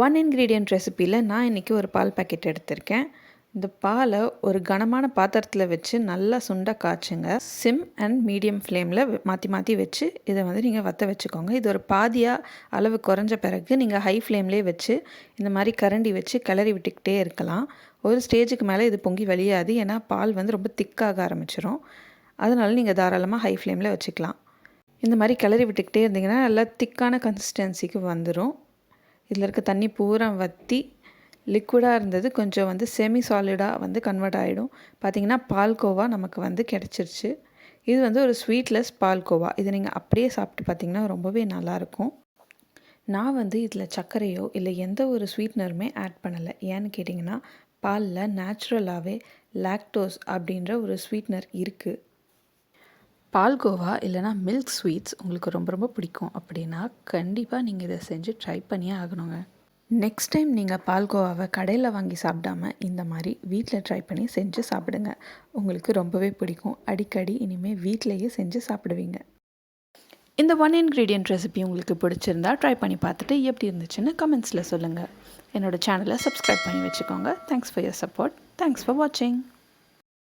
One ingredient ரெசிப்பியில் நான் இன்றைக்கி ஒரு பால் பாக்கெட் எடுத்திருக்கேன். இந்த பாலை ஒரு கனமான பாத்திரத்தில் வச்சு நல்லா சுண்ட காய்ச்சுங்க. சிம் அண்ட் மீடியம் ஃப்ளேமில் மாற்றி மாற்றி வச்சு இதை வந்து நீங்கள் வற்ற வச்சுக்கோங்க. இது ஒரு பாதியாக அளவு குறைஞ்ச பிறகு நீங்கள் ஹை ஃப்ளேம்லேயே வச்சு இந்த மாதிரி கரண்டி வச்சு கிளறி விட்டுக்கிட்டே இருக்கலாம். ஒரு ஸ்டேஜுக்கு மேலே இது பொங்கி வழியாது, ஏன்னா பால் வந்து ரொம்ப திக்காக ஆரம்பிச்சிடும். அதனால நீங்கள் தாராளமாக ஹை ஃப்ளேமில் வச்சுக்கலாம். இந்த மாதிரி கிளறி விட்டுக்கிட்டே இருந்தீங்கன்னா நல்லா திக்கான கன்சிஸ்டன்சிக்கு வந்துடும். இதில் இருக்க தண்ணி பூரா வற்றி லிக்விடாக இருந்தது கொஞ்சம் வந்து செமி சாலிடாக வந்து கன்வெர்ட் ஆகிடும். பார்த்திங்கன்னா பால்கோவா நமக்கு வந்து கிடச்சிருச்சு. இது வந்து ஒரு ஸ்வீட்லெஸ் பால்கோவா. இதை நீங்கள் அப்படியே சாப்பிட்டு பார்த்திங்கன்னா ரொம்பவே நல்லாயிருக்கும். நான் வந்து இதில் சர்க்கரையோ இல்லை எந்த ஒரு ஸ்வீட்னருமே ஆட் பண்ணலை. ஏன்னு கேட்டிங்கன்னா பாலில் நேச்சுரலாகவே லாக்டோஸ் அப்படின்ற ஒரு ஸ்வீட்னர் இருக்குது. பால்கோவா இல்லைனா மில்க் ஸ்வீட்ஸ் உங்களுக்கு ரொம்ப ரொம்ப பிடிக்கும் அப்படின்னா கண்டிப்பாக நீங்கள் இதை செஞ்சு ட்ரை பண்ணியே ஆகணுங்க. நெக்ஸ்ட் டைம் நீங்கள் பால்கோவாவை கடையில் வாங்கி சாப்பிடாம இந்த மாதிரி வீட்டில் ட்ரை பண்ணி செஞ்சு சாப்பிடுங்க. உங்களுக்கு ரொம்பவே பிடிக்கும். அடிக்கடி இனிமேல் வீட்டிலையே செஞ்சு சாப்பிடுவீங்க. இந்த ஒன் இன்க்ரீடியன்ட் ரெசிபி உங்களுக்கு பிடிச்சிருந்தா ட்ரை பண்ணி பார்த்துட்டு எப்படி இருந்துச்சுன்னு கமெண்ட்ஸில் சொல்லுங்கள். என்னோடய சேனலை சப்ஸ்கிரைப் பண்ணி வச்சுக்கோங்க. Thanks for your support. Thanks for வாட்சிங்.